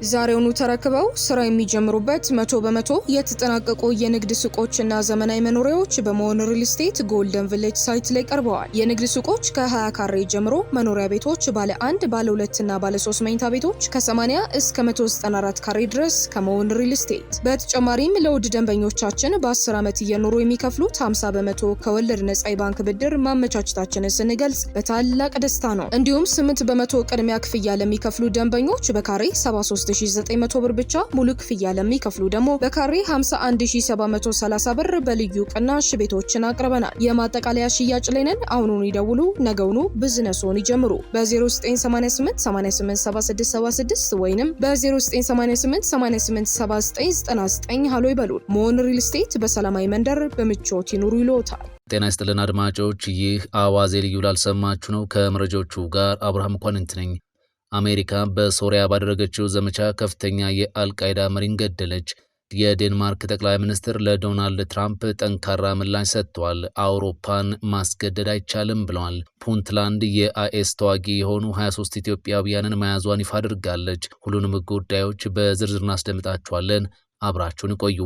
ዛሬውኑ ተረክበው ስራ የሚጀምሩበት 100% የተጠናቀቁ የንግድ ሱቆችና ዘመናዊ መኖሪያዎች በመሆን ሪል ስቴት ጎልደን ቪሌጅ ሳይት ላይ ቀርበዋል። የንግድ ሱቆች ከ20 ካሬ ጀምሮ፣ መኖሪያ ቤቶች ባለ 1፣ ባለ 2 እና ባለ 3 መኝታ ቤቶች ከ80 እስከ 194 ካሬ ድረስ ከመሆን ሪል ስቴት። በተጨማሪም ለውድ ደንበኞቻችን በ10 ዓመት እየኖሩ የሚከፍሉት 50% ከወለድ ነጻ የባንክ ብድር ማመቻቸታችንን ስንገልጽ በታላቅ ደስታ ነው። እንዲሁም 8% ቅድሚያ ክፍያ ለሚከፍሉ ደንበኞች በካሬ 73900 ብር ብቻ፣ ሙሉ ክፍያ ለሚከፍሉ ደግሞ በካሬ 51730 ብር በልዩ ቅናሽ ቤቶችን አቅርበናል። የማጠቃለያ ሽያጭ ላይ ነን። አሁኑኑ ይደውሉ፣ ነገውኑ ቢዝነስዎን ይጀምሩ። በ0988 887676 ወይንም በ0988 887999 ሃሎ ይበሉን። ሞን ሪል ስቴት በሰላማዊ መንደር በምቾት ይኑሩ ይሎታል። ጤና ይስጥልን አድማጮች፣ ይህ አዋዜ ልዩ ላልሰማችሁ ነው። ከመረጃዎቹ ጋር አብርሃም ኳንንት ነኝ። አሜሪካ በሶሪያ ባደረገችው ዘመቻ ከፍተኛ የአልቃይዳ መሪን ገደለች። የዴንማርክ ጠቅላይ ሚኒስትር ለዶናልድ ትራምፕ ጠንካራ ምላሽ ሰጥተዋል። አውሮፓን ማስገደድ አይቻልም ብለዋል። ፑንትላንድ የአይኤስ ተዋጊ የሆኑ 23 ኢትዮጵያውያንን መያዟን ይፋ አድርጋለች። ሁሉንም ጉዳዮች በዝርዝር እናስደምጣችኋለን። አብራችሁን ቆዩ።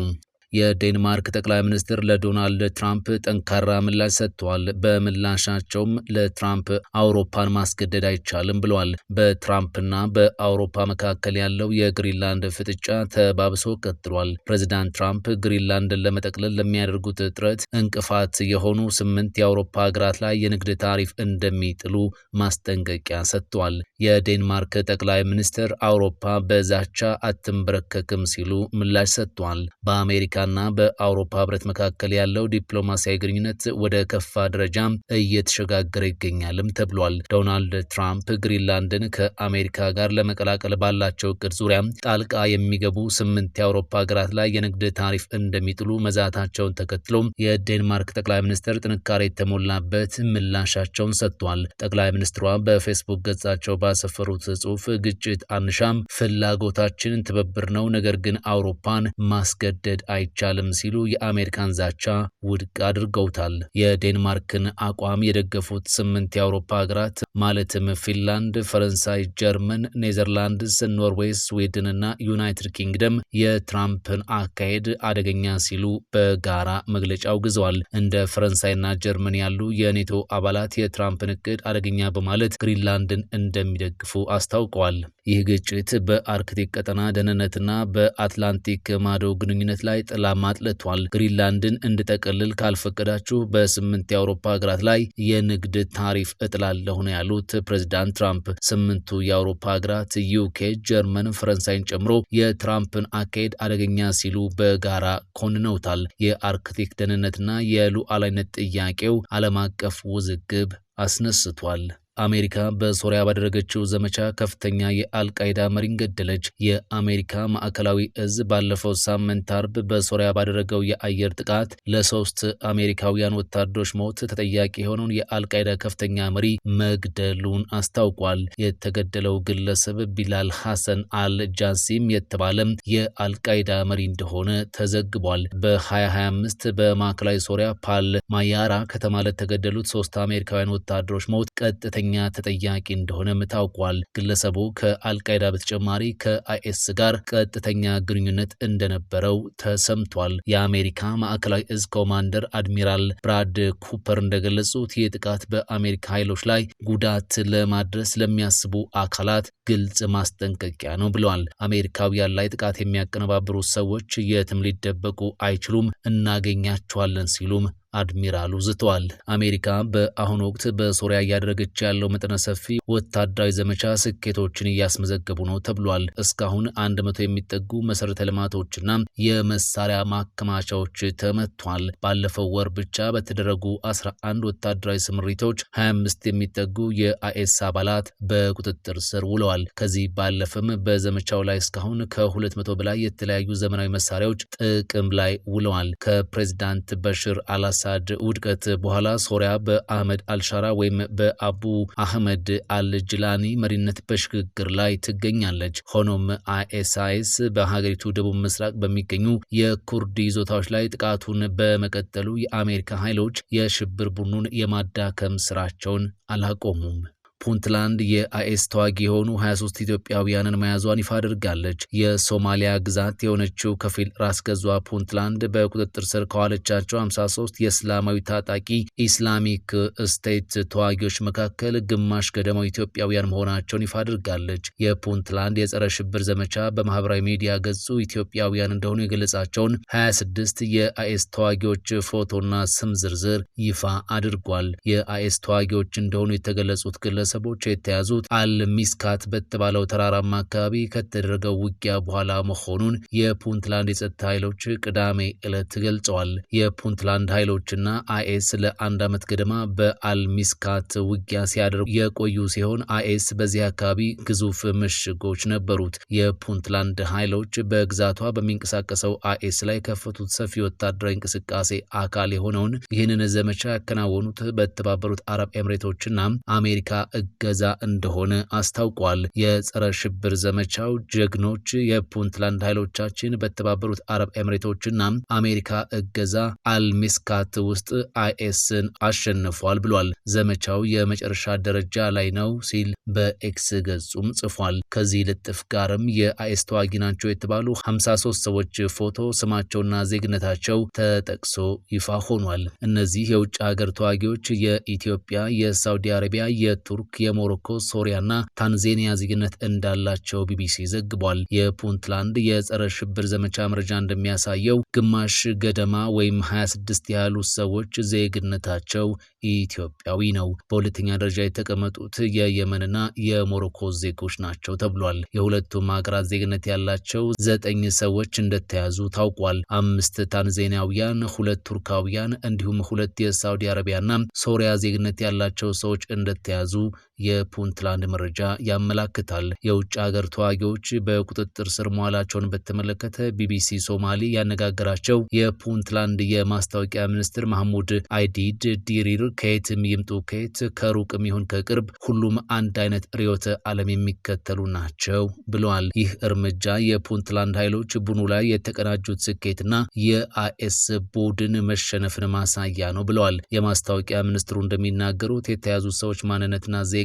የዴንማርክ ጠቅላይ ሚኒስትር ለዶናልድ ትራምፕ ጠንካራ ምላሽ ሰጥተዋል። በምላሻቸውም ለትራምፕ አውሮፓን ማስገደድ አይቻልም ብለዋል። በትራምፕና በአውሮፓ መካከል ያለው የግሪንላንድ ፍጥጫ ተባብሶ ቀጥሏል። ፕሬዚዳንት ትራምፕ ግሪንላንድን ለመጠቅለል ለሚያደርጉት ጥረት እንቅፋት የሆኑ 8 የአውሮፓ ሀገራት ላይ የንግድ ታሪፍ እንደሚጥሉ ማስጠንቀቂያ ሰጥተዋል። የዴንማርክ ጠቅላይ ሚኒስትር አውሮፓ በዛቻ አትንበረከክም ሲሉ ምላሽ ሰጥተዋል። በአሜሪካ እና በአውሮፓ ህብረት መካከል ያለው ዲፕሎማሲያዊ ግንኙነት ወደ ከፋ ደረጃ እየተሸጋገረ ይገኛልም ተብሏል። ዶናልድ ትራምፕ ግሪንላንድን ከአሜሪካ ጋር ለመቀላቀል ባላቸው እቅድ ዙሪያ ጣልቃ የሚገቡ 8 የአውሮፓ ሀገራት ላይ የንግድ ታሪፍ እንደሚጥሉ መዛታቸውን ተከትሎ የዴንማርክ ጠቅላይ ሚኒስትር ጥንካሬ የተሞላበት ምላሻቸውን ሰጥቷል። ጠቅላይ ሚኒስትሯ በፌስቡክ ገጻቸው ባሰፈሩት ጽሑፍ ግጭት አንሻም፣ ፍላጎታችን ትብብር ነው፣ ነገር ግን አውሮፓን ማስገደድ አይቻልም ሲሉ የአሜሪካን ዛቻ ውድቅ አድርገውታል። የዴንማርክን አቋም የደገፉት 8 የአውሮፓ ሀገራት ማለትም ፊንላንድ፣ ፈረንሳይ፣ ጀርመን፣ ኔዘርላንድስ፣ ኖርዌይ፣ ስዊድን እና ዩናይትድ ኪንግደም የትራምፕን አካሄድ አደገኛ ሲሉ በጋራ መግለጫ አውግዘዋል። እንደ ፈረንሳይና ጀርመን ያሉ የኔቶ አባላት የትራምፕን እቅድ አደገኛ በማለት ግሪንላንድን እንደሚደግፉ አስታውቀዋል። ይህ ግጭት በአርክቲክ ቀጠና ደህንነትና በአትላንቲክ ማዶ ግንኙነት ላይ ጥላ ማጥለቷል። ግሪንላንድን እንድጠቀልል ካልፈቀዳችሁ በ8 የአውሮፓ ሀገራት ላይ የንግድ ታሪፍ እጥላለሁ ነው ያሉት ፕሬዚዳንት ትራምፕ። 8ቱ የአውሮፓ ሀገራት ዩኬ፣ ጀርመን፣ ፈረንሳይን ጨምሮ የትራምፕን አካሄድ አደገኛ ሲሉ በጋራ ኮንነውታል። የአርክቲክ ደህንነትና የሉዓላዊነት ጥያቄው ዓለም አቀፍ ውዝግብ አስነስቷል። አሜሪካ በሶሪያ ባደረገችው ዘመቻ ከፍተኛ የአልቃይዳ መሪን ገደለች። የአሜሪካ ማዕከላዊ እዝ ባለፈው ሳምንት አርብ በሶሪያ ባደረገው የአየር ጥቃት ለ3 አሜሪካውያን ወታደሮች ሞት ተጠያቂ የሆነውን የአልቃይዳ ከፍተኛ መሪ መግደሉን አስታውቋል። የተገደለው ግለሰብ ቢላል ሐሰን አልጃሲም የተባለም የአልቃይዳ መሪ እንደሆነ ተዘግቧል። በ2025 በማዕከላዊ ሶሪያ ፓል ማያራ ከተማ ለተገደሉት 3 አሜሪካውያን ወታደሮች ሞት ቀጥተኛ ተጠያቂ እንደሆነም ታውቋል። ግለሰቡ ከአልቃይዳ በተጨማሪ ከአይኤስ ጋር ቀጥተኛ ግንኙነት እንደነበረው ተሰምቷል። የአሜሪካ ማዕከላዊ እዝ ኮማንደር አድሚራል ብራድ ኩፐር እንደገለጹት ይህ ጥቃት በአሜሪካ ኃይሎች ላይ ጉዳት ለማድረስ ለሚያስቡ አካላት ግልጽ ማስጠንቀቂያ ነው ብለዋል። አሜሪካውያን ላይ ጥቃት የሚያቀነባብሩ ሰዎች የትም ሊደበቁ አይችሉም፣ እናገኛቸዋለን ሲሉም አድሚራሉ ዝተዋል። አሜሪካ በአሁኑ ወቅት በሶሪያ እያደረገች ያለው መጠነ ሰፊ ወታደራዊ ዘመቻ ስኬቶችን እያስመዘገቡ ነው ተብሏል። እስካሁን 100 የሚጠጉ መሰረተ ልማቶችና የመሳሪያ ማከማቻዎች ተመቷል። ባለፈው ወር ብቻ በተደረጉ 11 ወታደራዊ ስምሪቶች 25 የሚጠጉ የአይኤስ አባላት በቁጥጥር ስር ውለዋል። ከዚህ ባለፈም በዘመቻው ላይ እስካሁን ከ200 በላይ የተለያዩ ዘመናዊ መሳሪያዎች ጥቅም ላይ ውለዋል። ከፕሬዝዳንት በሽር አልአሳድ ውድቀት በኋላ ሶሪያ በአህመድ አልሻራ ወይም በአቡ አህመድ አልጅላኒ መሪነት በሽግግር ላይ ትገኛለች። ሆኖም አይኤስአይኤስ በሀገሪቱ ደቡብ ምስራቅ በሚገኙ የኩርድ ይዞታዎች ላይ ጥቃቱን በመቀጠሉ የአሜሪካ ኃይሎች የሽብር ቡድኑን የማዳከም ስራቸውን አላቆሙም። ፑንትላንድ የአይኤስ ተዋጊ የሆኑ 23 ኢትዮጵያውያንን መያዟን ይፋ አድርጋለች። የሶማሊያ ግዛት የሆነችው ከፊል ራስ ገዟ ፑንትላንድ በቁጥጥር ስር ከዋለቻቸው 53 የእስላማዊ ታጣቂ ኢስላሚክ ስቴት ተዋጊዎች መካከል ግማሽ ገደማው ኢትዮጵያውያን መሆናቸውን ይፋ አድርጋለች። የፑንትላንድ የጸረ ሽብር ዘመቻ በማህበራዊ ሚዲያ ገጹ ኢትዮጵያውያን እንደሆኑ የገለጻቸውን 26 የአይኤስ ተዋጊዎች ፎቶና ስም ዝርዝር ይፋ አድርጓል። የአይኤስ ተዋጊዎች እንደሆኑ የተገለጹት ግለሰቦች የተያዙት አልሚስካት በተባለው ተራራማ አካባቢ ከተደረገው ውጊያ በኋላ መሆኑን የፑንትላንድ የጸጥታ ኃይሎች ቅዳሜ ዕለት ገልጸዋል። የፑንትላንድ ኃይሎችና አይኤስ ለአንድ ዓመት ገደማ በአልሚስካት ውጊያ ሲያደርጉ የቆዩ ሲሆን አይኤስ በዚህ አካባቢ ግዙፍ ምሽጎች ነበሩት። የፑንትላንድ ኃይሎች በግዛቷ በሚንቀሳቀሰው አይኤስ ላይ ከፈቱት ሰፊ ወታደራዊ እንቅስቃሴ አካል የሆነውን ይህንን ዘመቻ ያከናወኑት በተባበሩት አረብ ኤምሬቶችና አሜሪካ እገዛ እንደሆነ አስታውቋል። የጸረ ሽብር ዘመቻው ጀግኖች የፑንትላንድ ኃይሎቻችን በተባበሩት አረብ ኤምሬቶችና አሜሪካ እገዛ አልሚስካት ውስጥ አይኤስን አሸንፏል ብሏል። ዘመቻው የመጨረሻ ደረጃ ላይ ነው ሲል በኤክስ ገጹም ጽፏል። ከዚህ ልጥፍ ጋርም የአይኤስ ተዋጊ ናቸው የተባሉ 53 ሰዎች ፎቶ፣ ስማቸውና ዜግነታቸው ተጠቅሶ ይፋ ሆኗል። እነዚህ የውጭ ሀገር ተዋጊዎች የኢትዮጵያ፣ የሳውዲ አረቢያ፣ የቱርክ፣ የሞሮኮ፣ ሶሪያና ታንዛኒያ ዜግነት እንዳላቸው ቢቢሲ ዘግቧል። የፑንትላንድ የጸረ ሽብር ዘመቻ መረጃ እንደሚያሳየው ግማሽ ገደማ ወይም 26 ያሉ ሰዎች ዜግነታቸው ኢትዮጵያዊ ነው። በሁለተኛ ደረጃ የተቀመጡት የየመንና የሞሮኮ ዜጎች ናቸው ተብሏል። የሁለቱም ሀገራት ዜግነት ያላቸው 9 ሰዎች እንደተያዙ ታውቋል። 5 ታንዛኒያውያን፣ 2 ቱርካውያን እንዲሁም 2 የሳውዲ አረቢያና ሶሪያ ዜግነት ያላቸው ሰዎች እንደተያዙ የፑንትላንድ መረጃ ያመላክታል። የውጭ ሀገር ተዋጊዎች በቁጥጥር ስር መዋላቸውን በተመለከተ ቢቢሲ ሶማሊ ያነጋገራቸው የፑንትላንድ የማስታወቂያ ሚኒስትር ማህሙድ አይዲድ ዲሪር ከየትም ይምጡ ከየት ከሩቅም ይሁን ከቅርብ ሁሉም አንድ አይነት ርዕዮተ ዓለም የሚከተሉ ናቸው ብለዋል። ይህ እርምጃ የፑንትላንድ ኃይሎች ቡድኑ ላይ የተቀናጁት ስኬትና የአይኤስ ቡድን መሸነፍን ማሳያ ነው ብለዋል። የማስታወቂያ ሚኒስትሩ እንደሚናገሩት የተያዙ ሰዎች ማንነትና ዜግነት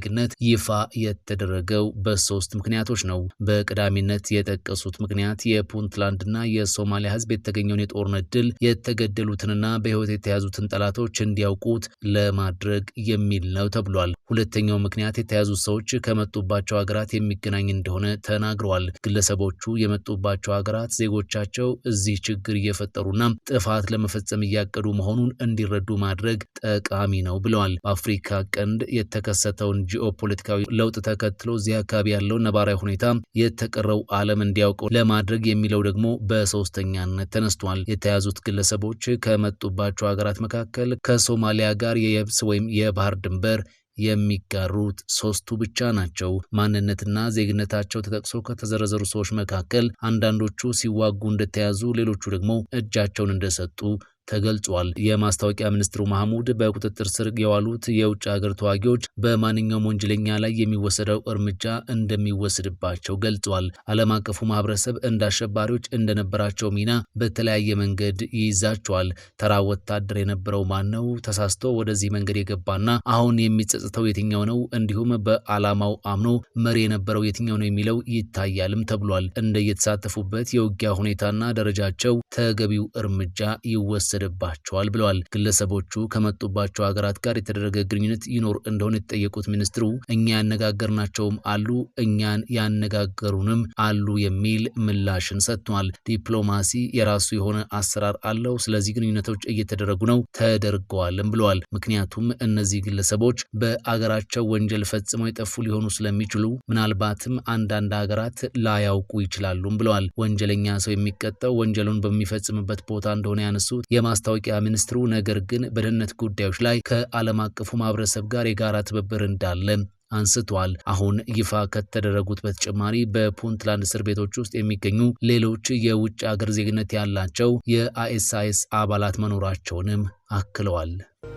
ይፋ የተደረገው በ3 ምክንያቶች ነው። በቀዳሚነት የጠቀሱት ምክንያት የፑንትላንድና የሶማሊያ ሕዝብ የተገኘውን የጦርነት ድል የተገደሉትንና በሕይወት የተያዙትን ጠላቶች እንዲያውቁት ለማድረግ የሚል ነው ተብሏል። ሁለተኛው ምክንያት የተያዙ ሰዎች ከመጡባቸው ሀገራት የሚገናኝ እንደሆነ ተናግረዋል። ግለሰቦቹ የመጡባቸው ሀገራት ዜጎቻቸው እዚህ ችግር እየፈጠሩና ጥፋት ለመፈጸም እያቀዱ መሆኑን እንዲረዱ ማድረግ ጠቃሚ ነው ብለዋል። በአፍሪካ ቀንድ የተከሰተውን ጂኦፖለቲካዊ ለውጥ ተከትሎ እዚህ አካባቢ ያለው ነባራዊ ሁኔታ የተቀረው ዓለም እንዲያውቀው ለማድረግ የሚለው ደግሞ በሶስተኛነት ተነስቷል። የተያዙት ግለሰቦች ከመጡባቸው ሀገራት መካከል ከሶማሊያ ጋር የየብስ ወይም የባህር ድንበር የሚጋሩት 3ቱ ብቻ ናቸው። ማንነትና ዜግነታቸው ተጠቅሶ ከተዘረዘሩ ሰዎች መካከል አንዳንዶቹ ሲዋጉ እንደተያዙ፣ ሌሎቹ ደግሞ እጃቸውን እንደሰጡ ተገልጿል። የማስታወቂያ ሚኒስትሩ ማህሙድ በቁጥጥር ስር የዋሉት የውጭ ሀገር ተዋጊዎች በማንኛውም ወንጀለኛ ላይ የሚወሰደው እርምጃ እንደሚወስድባቸው ገልጿል። ዓለም አቀፉ ማህበረሰብ እንደ አሸባሪዎች እንደነበራቸው ሚና በተለያየ መንገድ ይይዛቸዋል። ተራ ወታደር የነበረው ማን ነው? ተሳስቶ ወደዚህ መንገድ የገባና አሁን የሚጸጽተው የትኛው ነው? እንዲሁም በዓላማው አምኖ መሪ የነበረው የትኛው ነው የሚለው ይታያልም ተብሏል። እንደየተሳተፉበት የውጊያ ሁኔታና ደረጃቸው ተገቢው እርምጃ ይወሰድባቸዋል ብለዋል። ግለሰቦቹ ከመጡባቸው ሀገራት ጋር የተደረገ ግንኙነት ይኖር እንደሆነ የተጠየቁት ሚኒስትሩ እኛ ያነጋገርናቸውም አሉ፣ እኛን ያነጋገሩንም አሉ የሚል ምላሽን ሰጥቷል። ዲፕሎማሲ የራሱ የሆነ አሰራር አለው። ስለዚህ ግንኙነቶች እየተደረጉ ነው፣ ተደርገዋልም ብለዋል። ምክንያቱም እነዚህ ግለሰቦች በአገራቸው ወንጀል ፈጽመው የጠፉ ሊሆኑ ስለሚችሉ ምናልባትም አንዳንድ ሀገራት ላያውቁ ይችላሉም ብለዋል። ወንጀለኛ ሰው የሚቀጣው ወንጀሉን በሚፈጽምበት ቦታ እንደሆነ ያነሱት የማስታወቂያ ሚኒስትሩ ነገር ግን በደህንነት ጉዳዮች ላይ ከዓለም አቀፉ ማህበረሰብ ጋር የጋራ ትብብር እንዳለ አንስተዋል። አሁን ይፋ ከተደረጉት በተጨማሪ በፑንትላንድ እስር ቤቶች ውስጥ የሚገኙ ሌሎች የውጭ አገር ዜግነት ያላቸው የአይኤስአይኤስ አባላት መኖራቸውንም አክለዋል።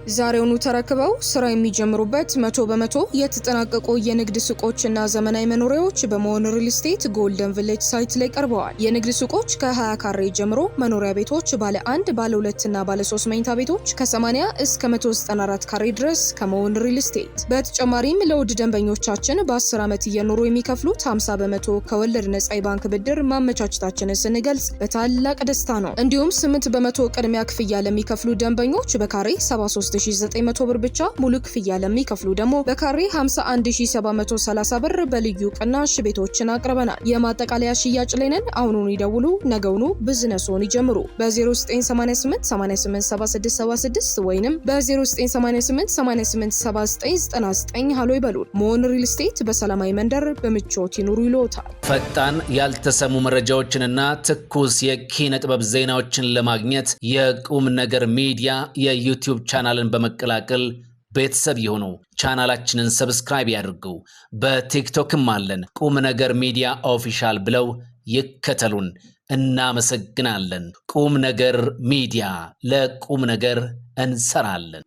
ዛሬውኑ ተረክበው ስራ የሚጀምሩበት 100% የተጠናቀቁ የንግድ ሱቆችና ዘመናዊ መኖሪያዎች በመሆን ሪል ስቴት ጎልደን ቪሌጅ ሳይት ላይ ቀርበዋል። የንግድ ሱቆች ከ20 ካሬ ጀምሮ፣ መኖሪያ ቤቶች ባለ 1፣ ባለ 2 እና ባለ 3 መኝታ ቤቶች ከ80 እስከ 194 ካሬ ድረስ ከመሆን ሪል ስቴት። በተጨማሪም ለውድ ደንበኞቻችን በ10 ዓመት እየኖሩ የሚከፍሉት 50% ከወለድ ነጻ የባንክ ብድር ማመቻቸታችንን ስንገልጽ በታላቅ ደስታ ነው። እንዲሁም 8% ቅድሚያ ክፍያ ለሚከፍሉ ደንበኞች በካሬ 73900 ብር ብቻ፣ ሙሉ ክፍያ ለሚከፍሉ ደግሞ በካሬ 51730 ብር በልዩ ቅናሽ ቤቶችን አቅርበናል። የማጠቃለያ ሽያጭ ላይ ነን። አሁኑን ይደውሉ፣ ነገውኑ ቢዝነስዎን ይጀምሩ። በ0988887676 ወይንም በ0988887999 ሃሎ ይበሉን። መሆን ሪል ስቴት በሰላማዊ መንደር በምቾት ይኑሩ ይሎታል። ፈጣን ያልተሰሙ መረጃዎችንና ትኩስ የኪነ ጥበብ ዜናዎችን ለማግኘት የቁም ነገር ሚዲያ የዩቲዩብ ቻናልን በመቀላቀል ቤተሰብ ይሁኑ። ቻናላችንን ሰብስክራይብ ያድርጉ። በቲክቶክም አለን። ቁም ነገር ሚዲያ ኦፊሻል ብለው ይከተሉን። እናመሰግናለን። ቁም ነገር ሚዲያ፣ ለቁም ነገር እንሰራለን።